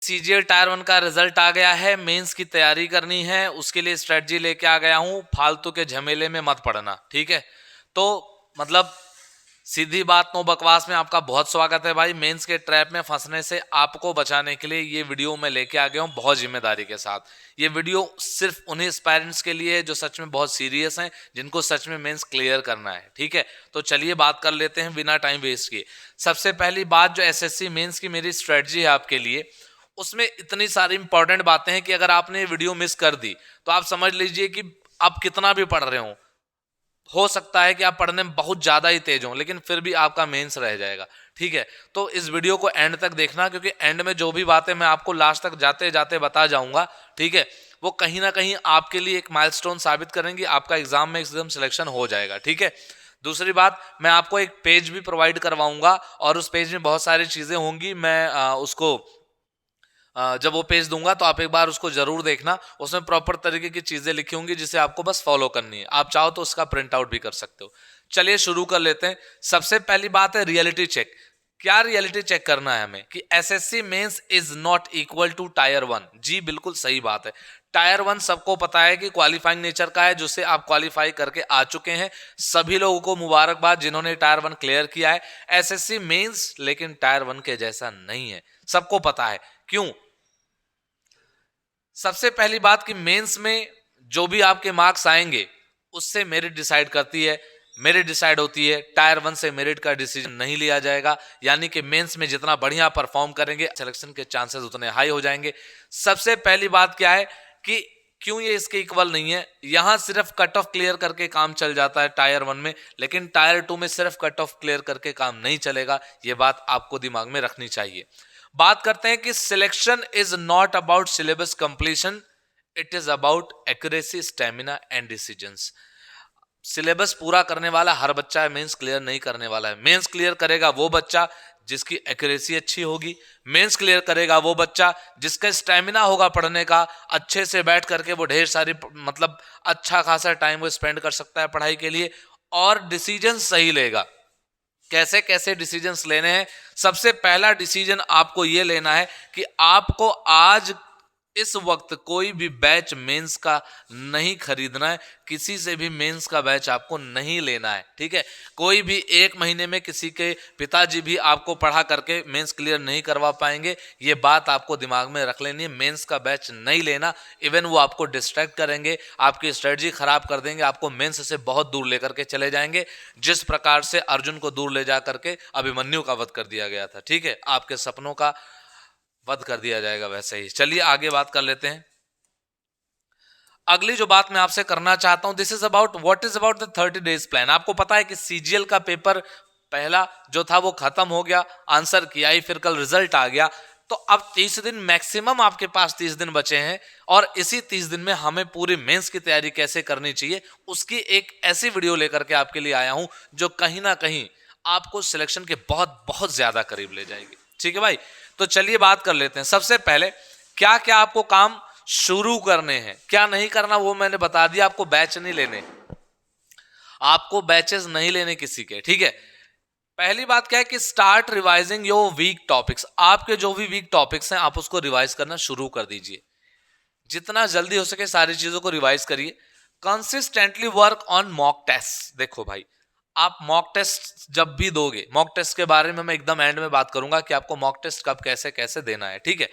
CGL tyre 1 का result आ गया है। मेंस की तैयारी करनी है, उसके लिए स्ट्रेटजी लेके आ गया हूं। फालतू के झमेले में मत पड़ना, ठीक है। तो मतलब सीधी बात, नो बकवास में आपका बहुत स्वागत है भाई। मेंस के ट्रैप में फंसने से आपको बचाने के लिए ये वीडियो मैं लेके आ गया हूं बहुत जिम्मेदारी के साथ। ये वीडियो सिर्फ उन्हीं एस्पायरेंट्स के लिए है जो सच में बहुत सीरियस हैं, जिनको सच में मेंस क्लियर करना है, ठीक है। तो चलिए बात कर लेते हैं बिना टाइम वेस्ट किए। सबसे पहली बात, जो एसएससी मेंस की मेरी स्ट्रेटजी है आपके लिए, उसमें इतनी सारी इंपॉर्टेंट बातें हैं कि अगर आपने ये वीडियो मिस कर दी तो आप समझ लीजिए कि आप कितना भी पढ़ रहे हो सकता है कि आप पढ़ने में बहुत ज्यादा ही तेज हो, लेकिन फिर भी आपका मेंस रह जाएगा, ठीक है। तो इस वीडियो को एंड तक देखना, क्योंकि एंड में जो भी बातें मैं आपको लास्ट तक जाते जाते बता जाऊंगा, ठीक है, वो कहीं ना कहीं आपके लिए एक माइलस्टोन साबित करेंगी। आपका एग्जाम में एकदम सिलेक्शन हो जाएगा, ठीक है। दूसरी बात, मैं आपको एक पेज भी प्रोवाइड करवाऊंगा और उस पेज में बहुत सारी चीजें होंगी। मैं उसको जब वो पेज दूंगा तो आप एक बार उसको जरूर देखना। उसमें प्रॉपर तरीके की चीजें लिखी होंगी जिसे आपको बस फॉलो करनी है। आप चाहो तो उसका प्रिंट आउट भी कर सकते हो। चलिए शुरू कर लेते हैं। सबसे पहली बात है रियलिटी चेक। क्या रियलिटी चेक करना है हमें कि SSC mains is not equal to tier 1। जी बिल्कुल सही बात है। टायर 1 सबको पता है कि क्वालिफाइंग नेचर का है, जिससे आप क्वालिफाई करके आ चुके हैं। सभी लोगों को मुबारकबाद जिन्होंने टायर 1 क्लियर किया है। एसएससी मेंस लेकिन टायर 1 के जैसा नहीं है, सबको पता है। क्यों? सबसे पहली बात कि मेंस में जो भी आपके मार्क्स आएंगे उससे मेरिट डिसाइड करती है। मेरिट डिसाइड होती है, टायर 1 से मेरिट का डिसीजन नहीं लिया जाएगा। यानी कि मेंस में जितना बढ़िया परफॉर्म करेंगे सिलेक्शन के चांसेस उतने हाई हो जाएंगे। सबसे पहली बात क्या है कि क्यों ये इसके इक्वल नहीं है। यहां सिर्फ कट ऑफ क्लियर करके काम चल जाता है टायर 1 में, लेकिन टायर 2 में सिर्फ कट ऑफ क्लियर करके काम नहीं चलेगा। ये बात आपको दिमाग में रखनी चाहिए। बात करते हैं कि selection is not about syllabus completion, it is about accuracy, stamina and decisions. Syllabus पूरा करने वाला हर बच्चा है, मेंस क्लियर नहीं करने वाला है। मेंस क्लियर करेगा वो बच्चा जिसकी एक्यूरेसी अच्छी होगी। मेंस क्लियर करेगा वो बच्चा जिसका स्टेमिना होगा पढ़ने का, अच्छे से बैठ करके वो ढेर सारी मतलब अच्छा खासा टाइम वो स्पेंड कर सकता है पढ़ाई के लिए, और डिसीजन सही लेगा। कैसे कैसे डिसीजंस लेने हैं? सबसे पहला डिसीजन आपको यह लेना है कि आपको आज इस वक्त कोई भी बैच मेंस का नहीं खरीदना है। किसी से भी मेंस का बैच आपको नहीं लेना है, ठीक है। कोई भी एक महीने में किसी के पिताजी भी आपको पढ़ा करके मेंस क्लियर नहीं करवा पाएंगे। ये बात आपको दिमाग में रख लेनी है। मेंस का बैच नहीं लेना। इवन वो आपको डिस्ट्रैक्ट करेंगे, आपकी स्ट्रेटजी खराब कर देंगे, आपको मेंस से बहुत दूर लेकर के चले जाएंगे। जिस प्रकार से अर्जुन को दूर ले जा करके अभिमन्यु का वध कर दिया गया था, ठीक है, आपके सपनों का वध कर दिया जाएगा वैसे ही। चलिए आगे बात कर लेते हैं। अगली जो बात मैं आपसे करना चाहता हूं, this is about what is about the 30 days plan. आपको पता है कि सीजीएल का पेपर पहला जो था वो खत्म हो गया, आंसर किया ही, फिर कल रिजल्ट आ गया। तो अब 30 दिन मैक्सिमम आपके पास 30 दिन बचे हैं, और इसी 30 दिन में हमें पूरी मेंस की तैयारी कैसे करनी चाहिए उसकी एक ऐसी वीडियो लेकर के आपके लिए आया हूं जो कहीं ना कहीं आपको सिलेक्शन के बहुत बहुत ज्यादा करीब ले जाएगी, ठीक है भाई। तो चलिए बात कर लेते हैं। सबसे पहले क्या क्या आपको काम शुरू करने हैं, क्या नहीं करना वो मैंने बता दिया। आपको बैच नहीं लेने, आपको बैचेस नहीं लेने किसी के, ठीक है। पहली बात क्या है कि start revising your week topics. आपके जो भी वीक टॉपिक्स हैं आप उसको रिवाइज करना शुरू कर दीजिए। जितना जल्दी हो सके सारी चीजों को रिवाइज करिए। Consistently work on mock test. देखो भाई, आप मॉक टेस्ट जब भी दोगे, मॉक टेस्ट के बारे में मैं एकदम एंड में बात करूंगा कि आपको मॉक टेस्ट कब कैसे कैसे देना है, ठीक है।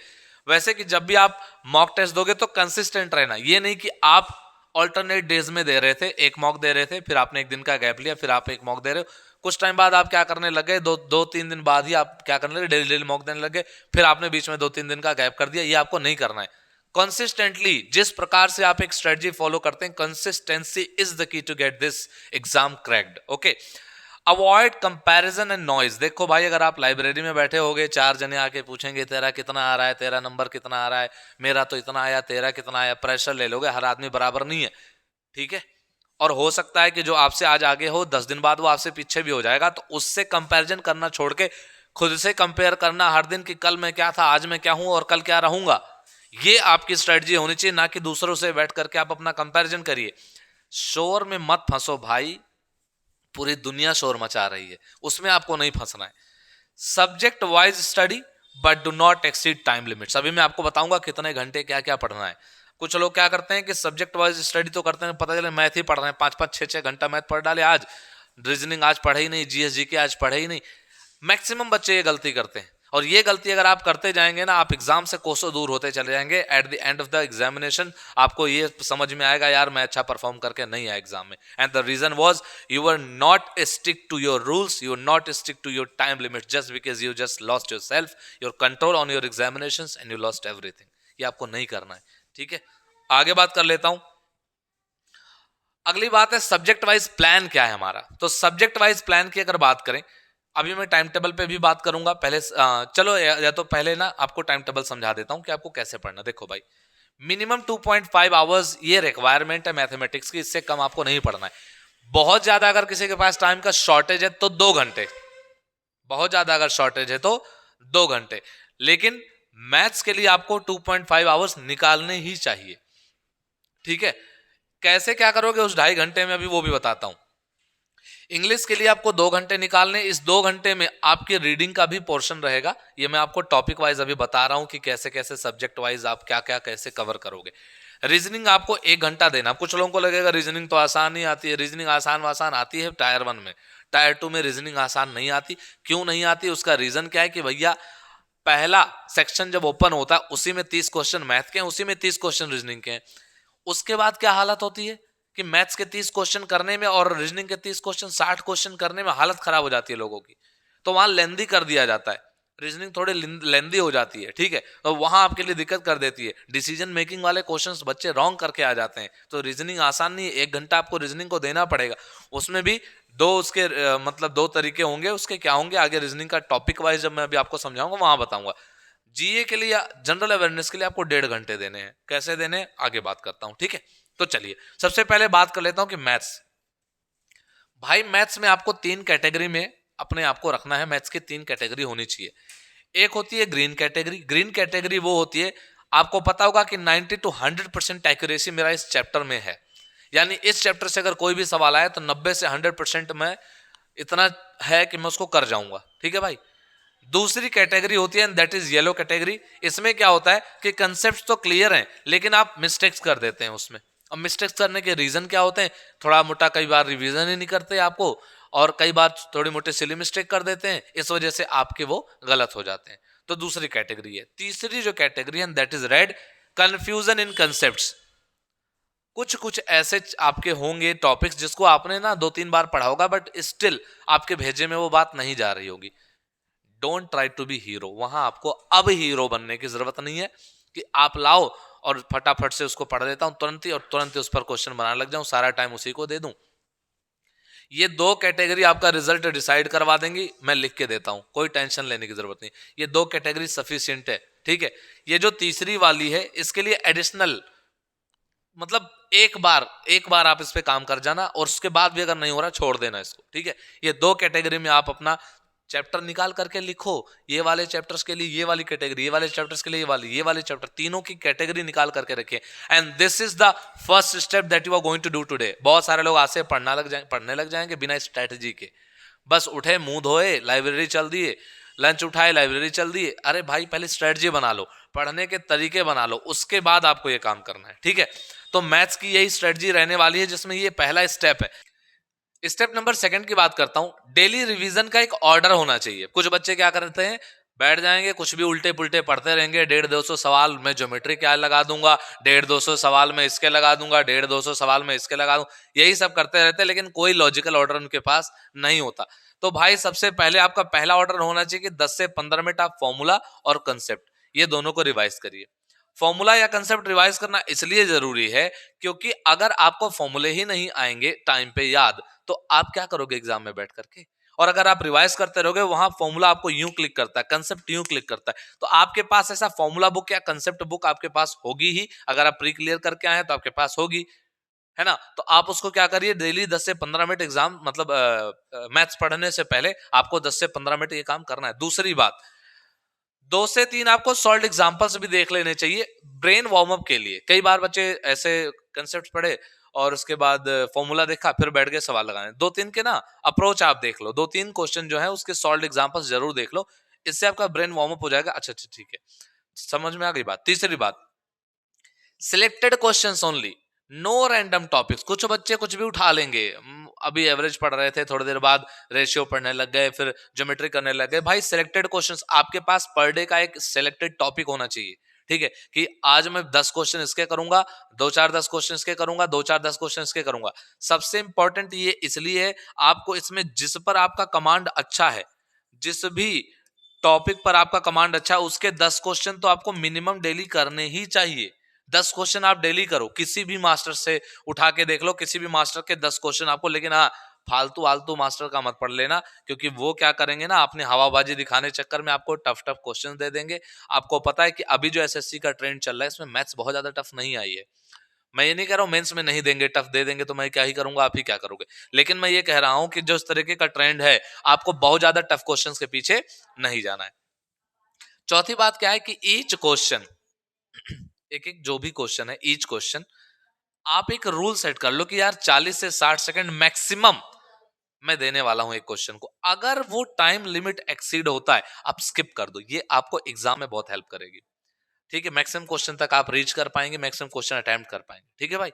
वैसे कि जब भी आप मॉक टेस्ट दोगे तो कंसिस्टेंट रहना। ये नहीं कि आप ऑल्टरनेट डेज में दे रहे थे, एक मॉक दे रहे थे, फिर आपने एक दिन का गैप लिया, फिर आप एक मॉक दे रहे हो। कुछ टाइम बाद आप क्या करने लगे, दो तीन दिन बाद ही आप क्या करने लगे, डेली डेली मॉक देने लगे, फिर आपने बीच में 2-3 दिन का गैप कर दिया। ये आपको नहीं करना है। कंसिस्टेंटली जिस प्रकार से आप एक स्ट्रेटजी फॉलो करते हैं, consistency is the key to get this exam cracked, okay. Avoid comparison and noise. देखो भाई, अगर आप लाइब्रेरी में बैठे होगे, 4 जने आके पूछेंगे तेरा कितना आ रहा है, तेरा नंबर कितना आ रहा है, मेरा तो इतना आया, तेरा कितना आया, प्रेशर ले लोगे। हर आदमी बराबर नहीं है, ठीक है। और हो सकता है कि जो आपसे आज आगे हो 10 दिन बाद वो आपसे पीछे भी हो जाएगा। तो उससे कंपैरिजन करना छोड़ के खुद से कंपेयर करना हर दिन कि कल मैं क्या था, आज मैं क्या हूं और कल क्या रहूंगा, ये आपकी स्ट्रेटजी होनी चाहिए। ना कि दूसरों से बैठ करके आप अपना कंपैरिजन करिए। शोर में मत फंसो भाई, पूरी दुनिया शोर मचा रही है, उसमें आपको नहीं फंसना है। Subject wise study, but do not exceed time limits. अभी मैं आपको बताऊंगा कितने घंटे क्या क्या पढ़ना है। कुछ लोग क्या करते हैं कि सब्जेक्ट वाइज स्टडी तो करते हैं, पता चले मैथ ही पढ़ रहे हैं, 5-5 6-6 घंटा मैथ पढ़ डाले आज, रीजनिंग आज पढ़े ही नहीं, जीएस जीके आज पढ़े ही नहीं। मैक्सिमम बच्चे ये गलती करते हैं, और ये गलती अगर आप करते जाएंगे ना, आप एग्जाम से कोसों दूर होते चले जाएंगे। At the end of the examination आपको ये समझ में आएगा यार मैं अच्छा परफॉर्म करके नहीं आया एग्जाम में। And the reason was you were not stick to your rules, you not stick to your time limit, just because you just lost your self, your control on your examinations and you lost everything. ये आपको नहीं करना है, ठीक है। आगे बात कर लेता हूं। अगली बात है सब्जेक्ट वाइज प्लान क्या है हमारा। तो सब्जेक्ट वाइज प्लान की अगर बात करें, अभी मैं टाइम टेबल पे भी बात करूंगा, पहले चलो या तो पहले ना आपको टाइम टेबल समझा देता हूं कि आपको कैसे पढ़ना। देखो भाई, मिनिमम 2.5 आवर्स ये रिक्वायरमेंट है मैथमेटिक्स की, इससे कम आपको नहीं पढ़ना है। बहुत ज्यादा अगर किसी के पास टाइम का शॉर्टेज है तो 2 घंटे, बहुत ज्यादा अगर शॉर्टेज है तो 2 घंटे, लेकिन मैथ्स के लिए आपको 2.5 आवर्स निकालने ही चाहिए, ठीक है। कैसे क्या करोगे उस 2.5 घंटे में, अभी वो भी बताता हूं। इंग्लिश के लिए आपको 2 घंटे निकालने, इस 2 घंटे में आपकी रीडिंग का भी पोर्शन रहेगा। ये मैं आपको टॉपिक वाइज अभी बता रहा हूं कि कैसे कैसे सब्जेक्ट वाइज आप क्या क्या कैसे कवर करोगे। रीजनिंग आपको 1 घंटा देना। कुछ लोगों को लगेगा रीजनिंग तो आसान ही आती है, रीजनिंग आसान आसान आती है टायर 1 में, टायर 2 में रीजनिंग आसान नहीं आती। क्यों नहीं आती, उसका रीजन क्या है कि भैया पहला सेक्शन जब ओपन होता है उसी में 30 क्वेश्चन मैथ के हैं, उसी में 30 क्वेश्चन रीजनिंग के हैं। उसके बाद क्या हालत होती है कि मैथ्स के 30 क्वेश्चन करने में और रीजनिंग के 30 क्वेश्चन 60 क्वेश्चन करने में हालत खराब हो जाती है लोगों की, तो वहां लेंदी कर दिया जाता है, रीजनिंग थोड़ी लेंदी हो जाती है, ठीक है। तो वहां आपके लिए दिक्कत कर देती है, डिसीजन मेकिंग वाले क्वेश्चंस बच्चे रॉन्ग करके आ जाते हैं। तो रीजनिंग आसान नहीं है, 1 घंटा आपको रीजनिंग को देना पड़ेगा। उसमें भी दो उसके मतलब 2 तरीके होंगे उसके, क्या होंगे आगे रीजनिंग का टॉपिक वाइज जब मैं अभी आपको समझाऊंगा वहां बताऊंगा। जीए के लिए, जनरल अवेयरनेस के लिए आपको 1.5 घंटे देने हैं। कैसे देने हैं आगे बात करता हूं, ठीक है। तो चलिए सबसे पहले बात कर लेता हूं कि मैथ्स। भाई मैथ्स में आपको 3 कैटेगरी में अपने आप को रखना है। मैथ्स की 3 कैटेगरी होनी चाहिए। एक होती है ग्रीन कैटेगरी। ग्रीन कैटेगरी वो होती है, आपको पता होगा कि 90 to 100% एक्यूरेसी मेरा इस चैप्टर में है, यानी इस चैप्टर से अगर कोई भी सवाल आए तो 90 से 100% में इतना है कि मैं उसको कर जाऊंगा, ठीक है भाई। दूसरी कैटेगरी होती है दैट इज येलो कैटेगरी। इसमें क्या होता है कि कंसेप्ट तो क्लियर हैं लेकिन आप मिस्टेक्स कर देते हैं उसमें। अब मिस्टेक्स करने के रीजन क्या होते हैं, थोड़ा मोटा कई बार रिवीजन ही नहीं करते आपको, और कई बार थोड़ी मोटे सिली मिस्टेक कर देते हैं, इस वजह से आपके वो गलत हो जाते हैं। तो दूसरी कैटेगरी है। तीसरी जो कैटेगरी है that is red, confusion in concept. कुछ कुछ ऐसे आपके होंगे टॉपिक्स जिसको आपने ना 2-3 बार पढ़ा होगा बट स्टिल आपके भेजे में वो बात नहीं जा रही होगी। Don't try to be hero. वहां आपको अब हीरो बनने की जरूरत नहीं है कि आप लाओ और फटाफट से उसको पढ़ लेता हूं तुरंत ही, और तुरंत ही उस पर क्वेश्चन बनाने लग जाऊं, सारा टाइम उसी को दे दूं। ये 2 कैटेगरी आपका रिजल्ट डिसाइड करवा देंगी, मैं लिख के देता हूं, कोई टेंशन लेने की जरूरत नहीं। ये 2 कैटेगरी सफिशिएंट है, ठीक है। ये जो तीसरी वाली है इसके लिए एडिशनल, मतलब एक बार आप इस पे काम कर जाना और उसके बाद भी अगर नहीं हो रहा छोड़ देना इसको, ठीक है। ये 2 कैटेगरी में आप अपना चैप्टर निकाल करके लिखो। ये वाले चैप्टर्स के लिए ये वाली कैटेगरी, ये वाले चैप्टर्स के लिए ये वाले चैप्टर, तीनों की कैटेगरी निकाल करके रखें। And this is the first step that you are going to do today. बहुत सारे लोग आज से पढ़ने लग जाएंगे बिना स्ट्रेटजी के। बस उठे, मुंह धोए, लाइब्रेरी चल दिए, लंच उठाए, लाइब्रेरी चल दिए। अरे भाई पहले स्ट्रेटजी बना लो, पढ़ने के तरीके बना लो, उसके बाद आपको ये काम करना है, ठीक है। तो मैथ्स की यही स्ट्रेटजी रहने वाली है जिसमें ये पहला स्टेप है। स्टेप नंबर 2 की बात करता हूं। डेली रिवीजन का एक ऑर्डर होना चाहिए। कुछ बच्चे क्या करते हैं, बैठ जाएंगे कुछ भी उल्टे पुल्टे पढ़ते रहेंगे। 150-200 सवाल में ज्योमेट्री क्या लगा दूंगा, 150-200 सवाल में इसके लगा दूंगा, 150-200 सवाल में इसके लगा दूंगा, यही सब करते रहते हैं, लेकिन कोई लॉजिकल ऑर्डर उनके पास नहीं होता। तो भाई सबसे पहले आपका पहला ऑर्डर होना चाहिए कि 10 से 15 मिनट आप फॉर्मूला और कंसेप्ट ये दोनों को रिवाइज करिए। फॉर्मूला या कंसेप्ट रिवाइज करना इसलिए जरूरी है क्योंकि अगर आपको फॉर्मूले ही नहीं आएंगे टाइम पे याद, तो आप क्या करोगे एग्जाम में बैठ करके। और अगर आप रिवाइज करते रहोगे, वहां फॉर्मूला आपको यूं क्लिक करता है, कंसेप्ट यूं क्लिक करता है, तो आपके पास ऐसा फॉर्मूला बुक या कंसेप्ट बुक आपके पास होगी ही। अगर आप प्री क्लियर करके आए हैं तो आपके पास होगी, है ना। तो आप उसको क्या करिए, डेली 10 से 15 मिनट एग्जाम मतलब मैथ्स पढ़ने से पहले आपको 10 से 15 मिनट ये काम करना है। दूसरी बात, 2 से 3 आपको सॉल्व एग्जांपल्स भी देख लेने चाहिए ब्रेन वार्म अप के लिए। कई बार बच्चे ऐसे कंसेप्ट पढ़े और उसके बाद फॉर्मूला देखा फिर बैठ गए सवाल लगाने। 2-3 के ना अप्रोच आप देख लो, 2-3 क्वेश्चन जो है उसके सॉल्व एग्जांपल्स जरूर देख लो। इससे आपका ब्रेन वार्म अप हो जाएगा। अच्छा अच्छा ठीक है, समझ में आ गई बात। तीसरी बात, selected questions only, no random topics. कुछ बच्चे कुछ भी उठा लेंगे, अभी एवरेज पढ़ रहे थे, थोड़ी देर बाद रेशियो पढ़ने लग गए, फिर ज्योमेट्री करने लग गए। भाई सिलेक्टेड क्वेश्चंस, आपके पास पर डे का एक सिलेक्टेड टॉपिक होना चाहिए, ठीक है, कि आज मैं 10 क्वेश्चन इसके करूंगा, 2 4 10 क्वेश्चन इसके करूंगा, 2 4 10 क्वेश्चन इसके करूंगा। सबसे इंपॉर्टेंट ये इसलिए है, आपको इसमें जिस पर आपका कमांड अच्छा है, जिस भी टॉपिक पर आपका कमांड अच्छा है, उसके 10 क्वेश्चन तो आपको मिनिमम डेली करने ही चाहिए। 10 क्वेश्चन आप डेली करो, किसी भी मास्टर से उठा के देख लो, किसी भी मास्टर के 10 क्वेश्चन आपको। लेकिन हाँ, फालतू आलतू मास्टर का मत पढ़ लेना, क्योंकि वो क्या करेंगे ना, अपने हवाबाजी दिखाने चक्कर में आपको टफ टफ क्वेश्चन दे देंगे। आपको पता है कि अभी जो एसएससी का ट्रेंड चल रहा है, इसमें मैथ्स बहुत ज्यादा टफ नहीं आई है। मैं ये नहीं कह रहा हूँ मेंस में नहीं देंगे, टफ दे देंगे तो मैं क्या ही करूंगा, आप ही क्या करोगे। लेकिन मैं ये कह रहा हूं कि जो इस तरीके का ट्रेंड है, आपको बहुत ज्यादा टफ क्वेश्चंस के पीछे नहीं जाना है। चौथी बात क्या है कि ईच क्वेश्चन, एक एक जो भी क्वेश्चन है, ईच क्वेश्चन आप एक रूल सेट कर लो कि यार 40 से 60 सेकंड मैक्सिमम मैं देने वाला हूं एक क्वेश्चन को। अगर वो टाइम लिमिट एक्सीड होता है, आप स्किप कर दो। ये आपको एग्जाम में बहुत हेल्प करेगी, ठीक है। मैक्सिमम क्वेश्चन तक आप रीच कर पाएंगे, मैक्सिमम क्वेश्चन अटेम्प्ट कर पाएंगे, ठीक है भाई।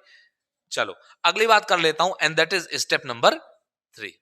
चलो अगली बात कर लेता हूं, and that is step number 3।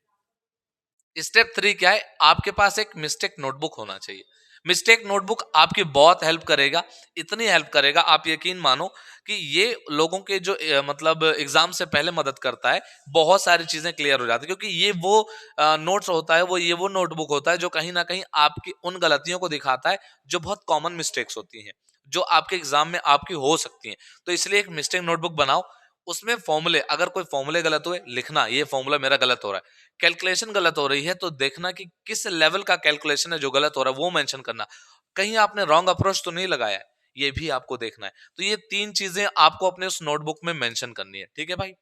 Step 3 क्या है, आपके पास एक मिस्टेक नोटबुक होना चाहिए। मिस्टेक नोटबुक आपकी बहुत हेल्प करेगा, इतनी हेल्प करेगा, आप यकीन मानो कि ये लोगों के जो मतलब एग्जाम से पहले मदद करता है, बहुत सारी चीजें क्लियर हो जाती है। क्योंकि ये वो नोट्स होता है, वो नोटबुक होता है जो कहीं ना कहीं आपकी उन गलतियों को दिखाता है जो बहुत कॉमन मिस्टेक्स होती हैं, जो आपके एग्जाम में आपकी हो सकती हैं। तो इसलिए एक मिस्टेक नोटबुक बनाओ, उसमें फॉर्मूले, अगर कोई फॉर्मूले गलत हुए, लिखना ये फॉर्मूला मेरा गलत हो रहा है। कैलकुलेशन गलत हो रही है तो देखना कि किस लेवल का कैलकुलेशन है जो गलत हो रहा है, वो मेंशन करना। कहीं आपने रॉन्ग अप्रोच तो नहीं लगाया है, ये भी आपको देखना है। तो ये 3 चीजें आपको अपने उस नोटबुक में मेंशन करनी है, ठीक है भाई।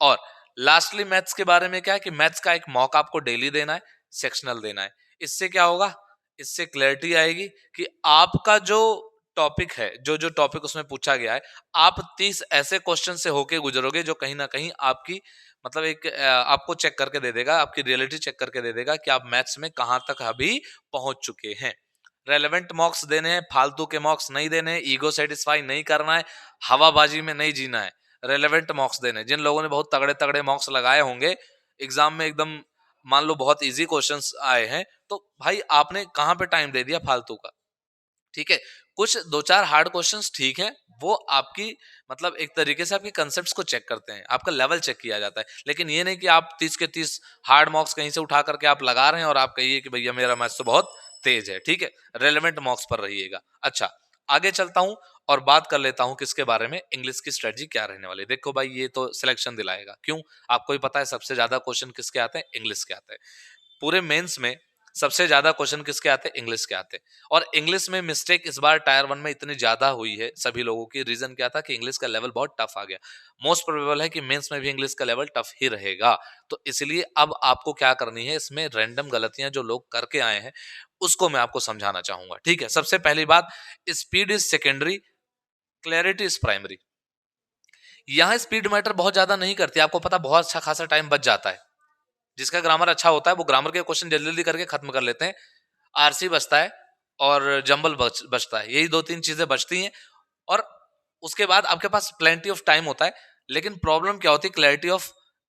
और लास्टली मैथ्स के बारे में क्या है कि मैथ्स का एक मॉक आपको डेली देना है, सेक्शनल देना है। इससे क्या होगा, इससे क्लैरिटी आएगी कि आपका जो टॉपिक है, जो जो टॉपिक उसमें पूछा गया है, आप 30 ऐसे क्वेश्चन से होके गुजरोगे जो कहीं ना कहीं आपकी मतलब एक आपको चेक करके दे देगा, आपकी रियलिटी चेक करके दे देगा कि आप मैथ्स में कहां तक अभी पहुंच चुके हैं। रेलेवेंट मॉक्स देने हैं, फालतू के मॉक्स नहीं देने हैं, ईगो सेटिस्फाई नहीं करना है, हवाबाजी में नहीं जीना है। रेलेवेंट मॉक्स देने हैं। जिन लोगों ने बहुत तगड़े तगड़े मॉक्स लगाए होंगे एग्जाम में, एकदम मान लो बहुत इजी क्वेश्चंस आए हैं, तो भाई आपने कहां पे टाइम दे दिया फालतू का, ठीक है। कुछ 2 4 हार्ड क्वेश्चंस ठीक है, वो आपकी मतलब एक तरीके से आपके कंसेप्ट्स को चेक करते हैं, आपका लेवल चेक किया जाता है। लेकिन ये नहीं कि आप 30 के 30 हार्ड मार्क्स कहीं से उठा करके आप लगा रहे हैं और आप कहिए कि भैया मेरा मैथ्स तो बहुत तेज है, ठीक है। रेलेवेंट मार्क्स पर रहिएगा। अच्छा, आगे चलता हूं और बात कर लेता हूं किसके बारे में, इंग्लिश की स्ट्रेटजी क्या रहने वाली है। देखो भाई, ये तो सिलेक्शन दिलाएगा, क्यों, आपको ही पता है सबसे ज्यादा क्वेश्चन किसके आते हैं, इंग्लिश के आते हैं। पूरे मेंस में सबसे ज्यादा क्वेश्चन किसके आते हैं, इंग्लिश के आते हैं। और इंग्लिश में मिस्टेक इस बार टायर 1 में इतनी ज्यादा हुई है सभी लोगों की, रीजन क्या था कि इंग्लिश का लेवल बहुत टफ आ गया। मोस्ट प्रोबेबल है कि मेंस में भी इंग्लिश का लेवल टफ ही रहेगा। तो इसलिए अब आपको क्या करनी है, इसमें रैंडम गलतियां जो लोग करके आए हैं उसको मैं आपको समझाना चाहूंगा, ठीक है। सबसे पहली बात, speed is secondary, clarity is primary. यहां स्पीड मैटर बहुत ज्यादा नहीं करती, आपको पता बहुत अच्छा खासा टाइम बच जाता है। जिसका ग्रामर अच्छा होता है वो ग्रामर के क्वेश्चन जल्दी जल्दी करके खत्म कर लेते हैं। आरसी बचता है और जंबल बचता है, यही 2 3 चीजें बचती हैं। और उसके बाद आपके पास प्लेंटी ऑफ टाइम होता है। लेकिन प्रॉब्लम क्या होती है,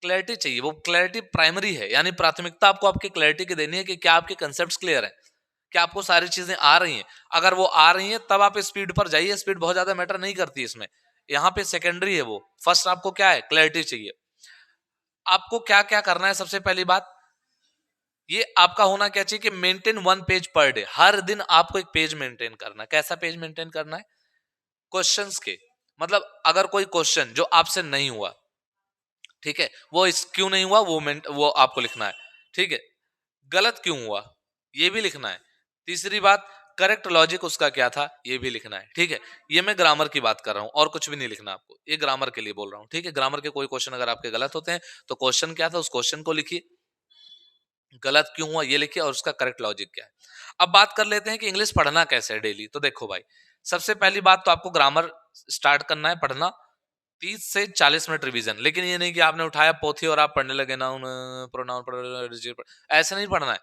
क्लैरिटी चाहिए। वो क्लैरिटी प्राइमरी है, यानी प्राथमिकता आपको आपकी क्लैरिटी की देनी है कि क्या आपके कंसेप्ट क्लियर है, क्या आपको सारी चीजें आ रही हैं। अगर वो आ रही हैं तब आप स्पीड पर जाइए, स्पीड बहुत ज्यादा मैटर नहीं करती इसमें। यहाँ पे सेकेंडरी है वो, फर्स्ट आपको क्या है, क्लैरिटी चाहिए। आपको क्या क्या करना है, सबसे पहली बात ये आपका होना क्या चाहिए कि मेंटेन 1 पेज पर डे। हर दिन आपको एक पेज मेंटेन करना है। कैसा पेज मेंटेन करना है, क्वेश्चंस के, मतलब अगर कोई क्वेश्चन जो आपसे नहीं हुआ, ठीक है, वो इस क्यों नहीं हुआ वो आपको लिखना है, ठीक है। गलत क्यों हुआ ये भी लिखना है। तीसरी बात, करेक्ट लॉजिक उसका क्या था ये भी लिखना है, ठीक है। ये मैं ग्रामर की बात कर रहा हूं और कुछ भी नहीं लिखना आपको, ये ग्रामर के लिए बोल रहा हूं, ठीक है। ग्रामर के कोई क्वेश्चन अगर आपके गलत होते हैं तो क्वेश्चन क्या था उस क्वेश्चन को लिखिए, गलत क्यों हुआ ये लिखिए और उसका करेक्ट लॉजिक क्या है। अब बात कर लेते हैं कि इंग्लिश पढ़ना कैसे है डेली। तो देखो भाई, सबसे पहली बात तो आपको ग्रामर स्टार्ट करना है पढ़ना, 30 से 40 मिनट रिवीजन। लेकिन ये नहीं कि आपने उठाया पोथी और आप पढ़ने लगे नाउन प्रोनाउन, ऐसे नहीं पढ़ना है।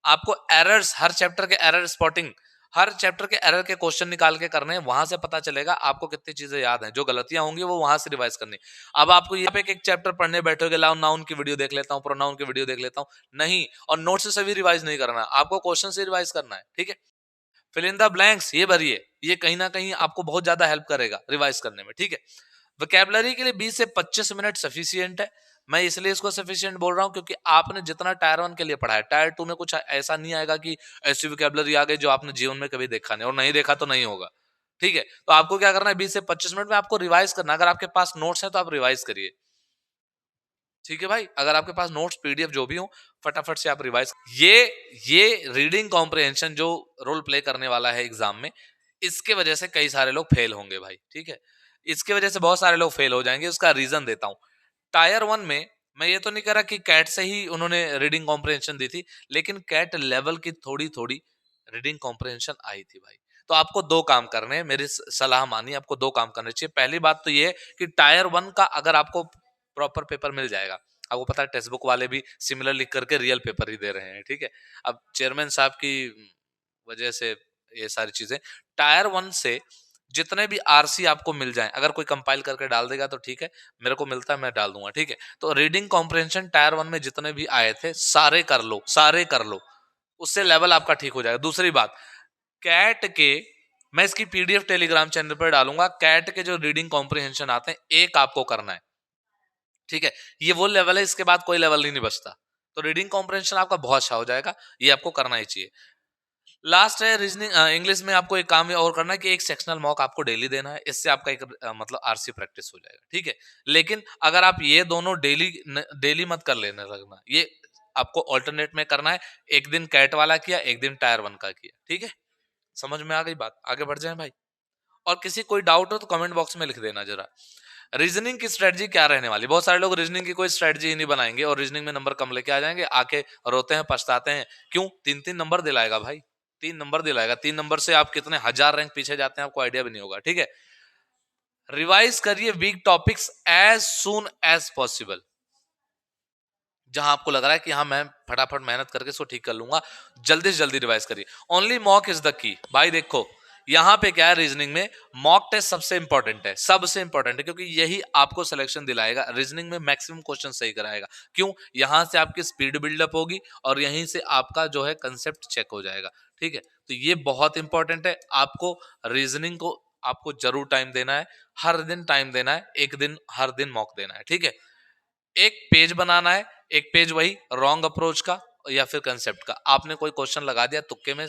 आपको एरर्स, हर चैप्टर के एरर स्पॉटिंग, हर चैप्टर के एरर के क्वेश्चन निकाल के करने हैं, वहां से पता चलेगा आपको कितनी चीजें याद हैं, जो गलतियां होंगी वो वहां से रिवाइज करनी। अब आपको यहाँ पे एक चैप्टर पढ़ने बैठोगे, लाओ नाउन की वीडियो देख लेता हूँ, प्रोनाउन की वीडियो देख लेता हूँ, नहीं, और नोट से सभी रिवाइज नहीं करना, आपको क्वेश्चन से रिवाइज करना है, ठीक है। फिल इन द ब्लैंक्स ये भरिए, ये कहीं ना कहीं आपको बहुत ज्यादा हेल्प करेगा रिवाइज करने में, ठीक है। वोकैबुलरी के लिए 20 से 25 मिनट सफिशिएंट है। मैं इसलिए इसको सफिशिएंट बोल रहा हूं क्योंकि आपने जितना टायर 1 के लिए पढ़ा है, टायर 2 में कुछ ऐसा नहीं आएगा कि ऐसी वोकैबुलरी आ गई जो आपने जीवन में कभी देखा नहीं, और नहीं देखा तो नहीं होगा, ठीक है। तो आपको क्या करना है, 20 से 25 मिनट में आपको रिवाइज करना। अगर आपके पास नोट्स है तो आप रिवाइज करिए, ठीक है भाई। अगर आपके पास नोट्स, पीडीएफ जो भी हो, फटाफट से आप रिवाइज। ये रीडिंग कॉम्प्रिहेंशन जो रोल प्ले करने वाला है एग्जाम में, इसके वजह से कई सारे लोग फेल होंगे भाई, ठीक है। इसके वजह से बहुत सारे लोग फेल हो जाएंगे। उसका रीजन देता हूं। टायर 1 में मैं ये तो नहीं कह रहा कि कैट से ही उन्होंने रीडिंग कॉम्प्रिहेंशन दी थी, लेकिन कैट लेवल की थोड़ी थोड़ी रीडिंग कॉम्प्रिहेंशन आई थी भाई। तो आपको दो काम करने हैं, मेरी सलाह मानिए, आपको दो काम करने चाहिए। पहली बात तो ये है कि टायर 1 का अगर आपको प्रॉपर पेपर मिल जाएगा, आपको पता है टेक्स्ट बुक वाले भी सिमिलर लिख करके रियल पेपर ही दे रहे हैं, ठीक है। अब चेयरमैन साहब की वजह से ये सारी चीजें, टायर 1 से जितने भी आरसी आपको मिल जाएं, अगर कोई कंपाइल करके डाल देगा तो ठीक है, मेरे को मिलता है मैं डाल दूंगा, ठीक है। तो रीडिंग कॉम्प्रिहेंशन टायर 1 में जितने भी आए थे सारे कर लो, सारे कर लो, उससे लेवल आपका ठीक हो जाएगा। दूसरी बात, कैट के, मैं इसकी पीडीएफ टेलीग्राम चैनल पर डालूंगा, कैट के जो रीडिंग कॉम्प्रिहेंशन आते हैं एक आपको करना है, ठीक है। ये वो लेवल है, इसके बाद कोई लेवल ही नहीं बचता। तो रीडिंग कॉम्प्रिहेंशन आपका बहुत अच्छा हो जाएगा, ये आपको करना ही चाहिए। लास्ट है रीजनिंग, इंग्लिश में आपको एक काम ये और करना है कि एक सेक्शनल मॉक आपको डेली देना है। इससे आपका एक मतलब आरसी प्रैक्टिस हो जाएगा, ठीक है। लेकिन अगर आप ये दोनों डेली डेली मत कर लेने लगना, ये आपको ऑल्टरनेट में करना है। एक दिन कैट वाला किया, एक दिन टायर 1 का किया, ठीक है। समझ में आ गई बात, आगे बढ़ जाए भाई। और किसी कोई डाउट हो तो कमेंट बॉक्स में लिख देना जरा। रीजनिंग की स्ट्रेटजी क्या रहने वाली, बहुत सारे लोग रीजनिंग की कोई स्ट्रेटजी ही नहीं बनाएंगे और रीजनिंग में नंबर कम लेके आ जाएंगे, आके रोते हैं, पछताते हैं। क्यों? 3-3 नंबर दिलाएगा भाई, 3 नंबर दिलाएगा, 3 नंबर से आप कितने हजार रैंक पीछे जाते हैं आपको आइडिया भी नहीं होगा, ठीक है। रिवाइज करिए week topics as soon as possible. जहां आपको लग रहा है कि हाँ मैं फटाफट मेहनत करके इसको ठीक कर लूंगा, जल्दी से जल्दी रिवाइज करिए। ओनली मॉक इज द की भाई। देखो यहाँ पे क्या है, रीजनिंग में मॉक टेस्ट सबसे इंपॉर्टेंट है, सबसे इंपॉर्टेंट है, क्योंकि यही आपको सिलेक्शन दिलाएगा। रीजनिंग में मैक्सिमम क्वेश्चन सही कराएगा। क्यों? यहाँ से आपकी स्पीड बिल्डअप होगी और यहीं से आपका जो है कंसेप्ट चेक हो जाएगा, ठीक है। तो ये बहुत इंपॉर्टेंट है। आपको रीजनिंग को आपको जरूर टाइम देना है, हर दिन टाइम देना है, एक दिन हर दिन मॉक देना है, ठीक है। एक पेज बनाना है, एक पेज वही रॉन्ग अप्रोच का या फिर कंसेप्ट का। आपने कोई क्वेश्चन लगा दिया तुक्के में,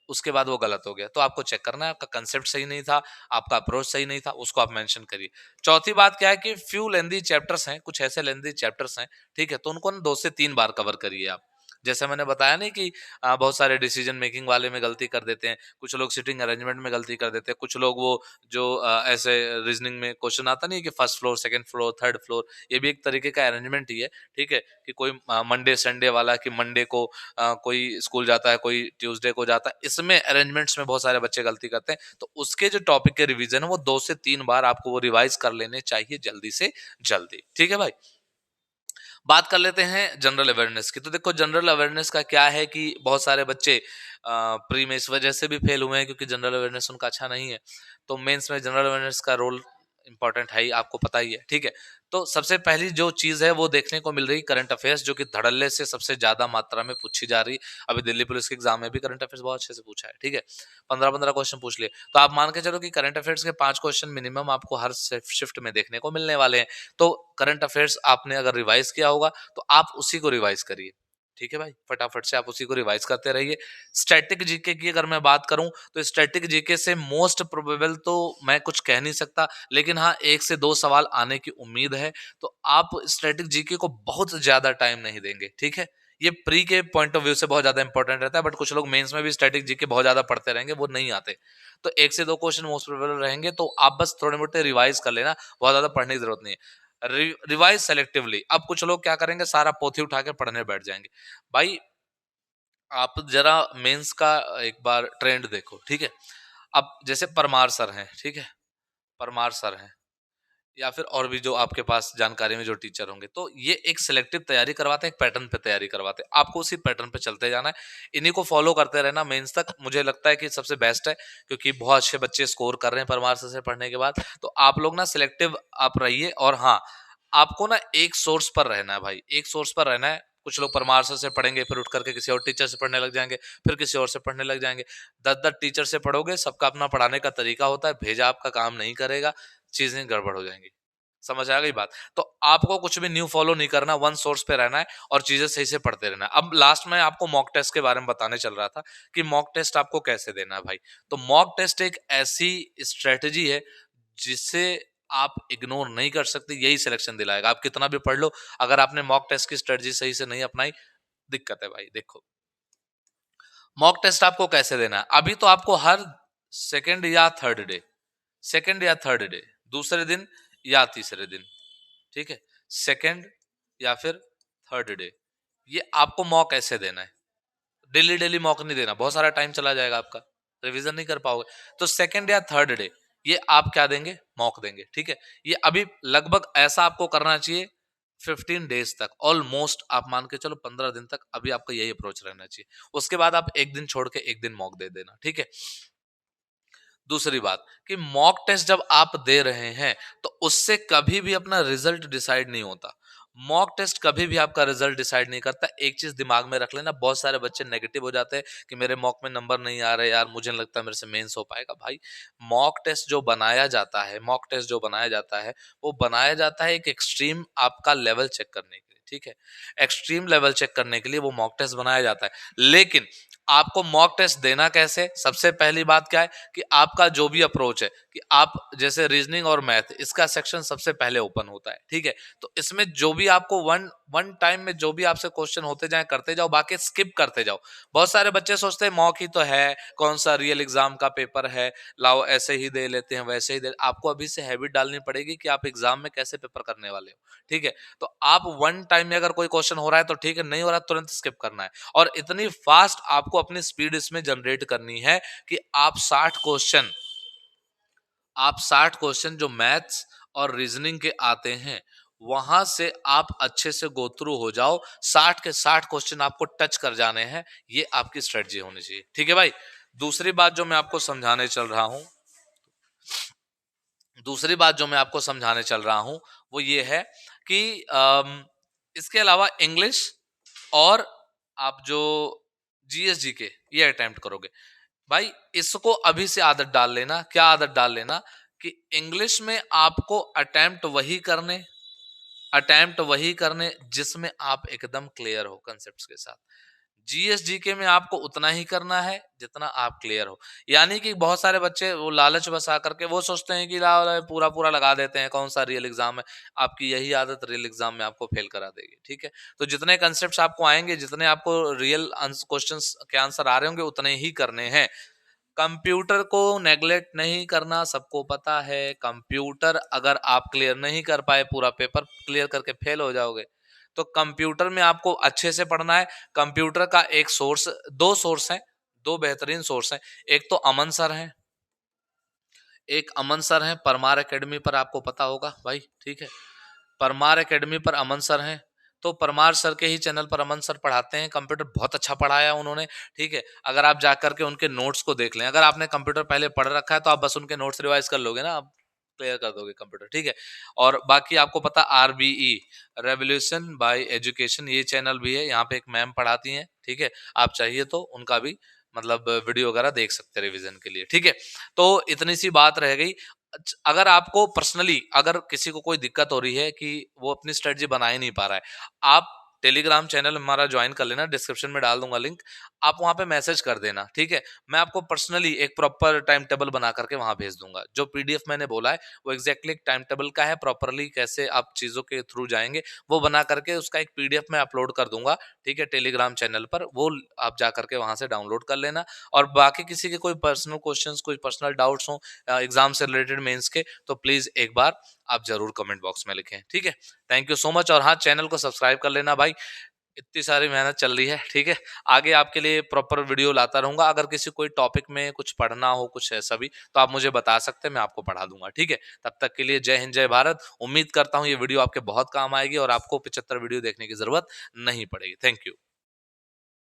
उसके बाद वो गलत हो गया, तो आपको चेक करना है आपका कंसेप्ट सही नहीं था, आपका अप्रोच सही नहीं था, उसको आप मेंशन करिए। चौथी बात क्या है कि फ्यू लेंदी चैप्टर्स हैं, कुछ ऐसे लेंदी चैप्टर्स हैं, ठीक है, तो उनको ना 2 से 3 बार कवर करिए आप। जैसे मैंने बताया नहीं कि बहुत सारे डिसीजन मेकिंग वाले में गलती कर देते हैं, कुछ लोग सिटिंग अरेंजमेंट में गलती कर देते हैं, कुछ लोग वो जो ऐसे रीजनिंग में क्वेश्चन आता नहीं है कि first floor, second floor, third floor, ये भी एक तरीके का अरेंजमेंट ही है, ठीक है। कि कोई मंडे संडे वाला, कि मंडे को कोई स्कूल जाता है, कोई ट्यूसडे को जाता है, इसमें अरेंजमेंट्स में बहुत सारे बच्चे गलती करते हैं। तो उसके जो टॉपिक के रिवीजन है वो 2 से 3 बार आपको वो रिवाइज कर लेने चाहिए, जल्दी से जल्दी, ठीक है भाई। बात कर लेते हैं जनरल अवेयरनेस की। तो देखो जनरल अवेयरनेस का क्या है कि बहुत सारे बच्चे प्री में इस वजह से भी फेल हुए हैं क्योंकि जनरल अवेयरनेस उनका अच्छा नहीं है। तो मेंस में जनरल अवेयरनेस का रोल इंपॉर्टेंट है ही, आपको पता ही है, ठीक है। तो सबसे पहली जो चीज है वो देखने को मिल रही करंट अफेयर्स, जो कि धड़ल्ले से सबसे ज्यादा मात्रा में पूछी जा रही। अभी दिल्ली पुलिस के एग्जाम में भी करंट अफेयर्स बहुत अच्छे से पूछा है, ठीक है। 15-15 क्वेश्चन पूछ लिए, तो आप मान के चलो कि करंट अफेयर्स के 5 क्वेश्चन मिनिमम आपको हर शिफ्ट में देखने को मिलने वाले हैं। तो करंट अफेयर्स आपने अगर रिवाइज किया होगा तो आप उसी को रिवाइज करिए, ठीक है भाई। फटाफट से आप उसी को रिवाइज करते रहिए। स्टैटिक जीके की अगर मैं बात करूं तो स्टैटिक जीके से मोस्ट प्रोबेबल तो मैं कुछ कह नहीं सकता, लेकिन हाँ 1 से 2 सवाल आने की उम्मीद है। तो आप स्टैटिक जीके को बहुत ज्यादा टाइम नहीं देंगे, ठीक है। ये प्री के पॉइंट ऑफ व्यू से बहुत ज्यादा इंपॉर्टेंट रहता है, बट कुछ लोग मेंस में भी स्टैटिक जीके बहुत ज्यादा पढ़ते रहेंगे, वो नहीं आते। तो 1 से 2 क्वेश्चन मोस्ट प्रोबेबल रहेंगे, तो आप बस थोड़े मोटे रिवाइज कर लेना, बहुत ज्यादा पढ़ने की जरूरत नहीं है। Revise selectively. अब कुछ लोग क्या करेंगे, सारा पोथी उठा के पढ़ने बैठ जाएंगे। भाई आप जरा मेंस का एक बार ट्रेंड देखो, ठीक है। अब जैसे परमार सर हैं, ठीक है, परमार सर हैं, या फिर और भी जो आपके पास जानकारी में जो टीचर होंगे। तो ये एक सिलेक्टिव तैयारी करवाते हैं, एक पैटर्न पे तैयारी करवाते हैं। आपको उसी पैटर्न पे चलते जाना है, इन्हीं को फॉलो करते रहना मेंस तक। मुझे लगता है कि सबसे बेस्ट है, क्योंकि बहुत अच्छे बच्चे स्कोर कर रहे हैं परमार सर से पढ़ने के बाद। तो आप लोग ना सिलेक्टिव आप रहिए, और हाँ, आपको ना एक सोर्स पर रहना है भाई, एक सोर्स पर रहना है। कुछ लोग परमार सर से पढ़ेंगे, फिर उठ करके किसी और टीचर से पढ़ने लग जाएंगे, फिर किसी और से पढ़ने लग जाएंगे। 10-10 टीचर से पढ़ोगे, सबका अपना पढ़ाने का तरीका होता है, भेजा आपका काम नहीं करेगा, चीजें गड़बड़ हो जाएंगी। समझ आ गई बात? तो आपको कुछ भी न्यू फॉलो नहीं करना, वन सोर्स पे रहना है और चीजें सही से पढ़ते रहना है। अब लास्ट में आपको मॉक टेस्ट के बारे में बताने चल रहा था कि मॉक टेस्ट आपको कैसे देना है भाई। तो मॉक टेस्ट एक ऐसी स्ट्रेटजी है जिसे आप इग्नोर नहीं कर सकते, यही सिलेक्शन दिलाएगा। आप कितना भी पढ़ लो, अगर आपने मॉक टेस्ट की स्ट्रेटजी सही से नहीं अपनाई, दिक्कत है भाई। देखो, मॉक टेस्ट आपको कैसे देना है। अभी तो आपको हर सेकंड या थर्ड डे, सेकंड या थर्ड डे, दूसरे दिन या तीसरे दिन, ठीक है, सेकंड या फिर थर्ड डे, ये आपको मॉक ऐसे देना है। डेली डेली मॉक नहीं देना, बहुत सारा टाइम चला जाएगा आपका, रिवीजन नहीं कर पाओगे। तो सेकंड या थर्ड डे ये आप क्या देंगे, मॉक देंगे, ठीक है। ये अभी लगभग ऐसा आपको करना चाहिए 15 डेज तक, ऑलमोस्ट आप मान के चलो 15 दिन तक अभी आपका यही अप्रोच रहना चाहिए। उसके बाद आप एक दिन छोड़ के एक दिन मॉक दे देना, ठीक है। दूसरी बात कि मॉक टेस्ट जब आप दे रहे हैं तो उससे कभी भी अपना रिजल्ट डिसाइड नहीं होता। मॉक टेस्ट कभी भी आपका रिजल्ट डिसाइड नहीं करता। एक चीज दिमाग में रख लेना, बहुत सारे बच्चे नेगेटिव हो जाते हैं कि मेरे मॉक में नंबर नहीं आ रहे यार, मुझे नहीं लगता मेरे से मेंस हो पाएगा। भाई, मॉक टेस्ट जो बनाया जाता है, मॉक टेस्ट जो बनाया जाता है, वो बनाया जाता है एक एक्सट्रीम आपका लेवल चेक करने के लिए, ठीक है। एक्सट्रीम लेवल चेक करने के लिए वो मॉक टेस्ट बनाया जाता है। लेकिन आपको मॉक टेस्ट देना कैसे, सबसे पहली बात क्या है कि आपका जो भी अप्रोच है, कि आप जैसे रीजनिंग और मैथ, इसका सेक्शन सबसे पहले ओपन होता है, ठीक है। तो इसमें जो भी आपको वन वन टाइम में जो भी आपसे क्वेश्चन होते जाए करते जाओ, बाकी स्किप करते जाओ। बहुत सारे बच्चे सोचते हैं मॉक ही तो है, कौन सा रियल एग्जाम का पेपर है, लाओ ऐसे ही दे लेते हैं, वैसे ही दे। आपको अभी से हैबिट डालनी पड़ेगी कि आप एग्जाम में कैसे पेपर करने वाले हो, ठीक है। तो आप वन टाइम में अगर कोई क्वेश्चन हो रहा है तो ठीक है, नहीं हो रहा तुरंत स्किप करना है। और इतनी फास्ट आपको अपनी स्पीड इसमें जनरेट करनी है कि आप 60 क्वेश्चन जो मैथ्स और रीजनिंग के आते हैं, वहां से आप अच्छे से गो थ्रू हो जाओ। 60 के 60 क्वेश्चन आपको टच कर जाने हैं, ये आपकी स्ट्रेटजी होनी चाहिए, ठीक है भाई। दूसरी बात जो मैं आपको समझाने चल रहा हूं दूसरी बात जो मैं आपको समझाने चल रहा हूं वो ये है कि इसके अलावा इंग्लिश और आप जो जीएसजी के ये अटेम्प्ट करोगे, भाई इसको अभी से आदत डाल लेना। क्या आदत डाल लेना कि इंग्लिश में आपको अटेम्प्ट वही करने जिसमें आप एकदम क्लियर हो कंसेप्ट्स के साथ। जीएसजीके में आपको उतना ही करना है जितना आप क्लियर हो। यानी कि बहुत सारे बच्चे वो लालच बसा करके वो सोचते हैं कि पूरा पूरा लगा देते हैं, कौन सा रियल एग्जाम है। आपकी यही आदत रियल एग्जाम में आपको फेल करा देगी, ठीक है। तो जितने कंसेप्ट्स आपको आएंगे, जितने आपको रियल क्वेश्चंस के आंसर आ रहे होंगे, उतने ही करने हैं। कंप्यूटर को नेग्लेक्ट नहीं करना, सबको पता है। कंप्यूटर अगर आप क्लियर नहीं कर पाए, पूरा पेपर क्लियर करके फेल हो जाओगे। तो कंप्यूटर में आपको अच्छे से पढ़ना है। कंप्यूटर का एक सोर्स, दो सोर्स हैं, दो बेहतरीन सोर्स हैं। एक तो अमन सर हैं, एक अमन सर हैं परमार एकेडमी पर, आपको पता होगा भाई, ठीक है। परमार एकेडमी पर अमन सर हैं। तो परमार सर के ही चैनल पर अमन सर पढ़ाते हैं। कंप्यूटर बहुत अच्छा पढ़ाया उन्होंने, ठीक है। अगर आप जाकर के उनके नोट्स को देख लें, अगर आपने कंप्यूटर पहले पढ़ रखा है तो आप बस उनके नोट्स रिवाइज कर लोगे ना, आप क्लियर कर दोगे कंप्यूटर, ठीक है। और बाकी आपको पता, आरबीई रेवोल्यूशन बाय एजुकेशन ये चैनल भी है, यहाँ पे एक मैम पढ़ाती हैं, ठीक है। आप चाहिए तो उनका भी मतलब वीडियो वगैरह देख सकते हैं रिवीजन के लिए, ठीक है। तो इतनी सी बात रह गई। अगर आपको पर्सनली अगर किसी को कोई दिक्कत हो रही है कि वो अपनी स्ट्रेटजी बना ही नहीं पा रहा है, आप टेलीग्राम चैनल हमारा ज्वाइन कर लेना, डिस्क्रिप्शन में डाल दूंगा लिंक। आप वहां पे मैसेज कर देना, ठीक है। मैं आपको पर्सनली एक प्रॉपर टाइम टेबल बना करके वहां भेज दूंगा। जो पीडीएफ मैंने बोला है वो एग्जैक्टली एक टाइम टेबल का है, प्रॉपरली कैसे आप चीजों के थ्रू जाएंगे वो बना करके उसका एक पीडीएफ में अपलोड कर दूंगा, ठीक है, टेलीग्राम चैनल पर। वो आप जा करके वहां से डाउनलोड कर लेना। और बाकी किसी के कोई पर्सनल क्वेश्चंस, कोई पर्सनल डाउट्स हो एग्जाम से रिलेटेड, मेंस के, तो प्लीज एक बार आप जरूर कमेंट बॉक्स में लिखें, ठीक है। Thank you so much. और हाँ, चैनल को सब्सक्राइब कर लेना भाई। इतनी सारी मेहनत चल रही है, ठीक है। आगे आपके लिए प्रॉपर वीडियो लाता रहूंगा। अगर किसी कोई टॉपिक में कुछ पढ़ना हो, कुछ ऐसा भी, तो आप मुझे बता सकते हैं, मैं आपको पढ़ा दूंगा, ठीक है। तब तक के लिए जय हिंद, जय भारत। उम्मीद करता हूँ ये वीडियो आपके बहुत काम आएगी और आपको 75 वीडियो देखने की जरूरत नहीं पड़ेगी। Thank you.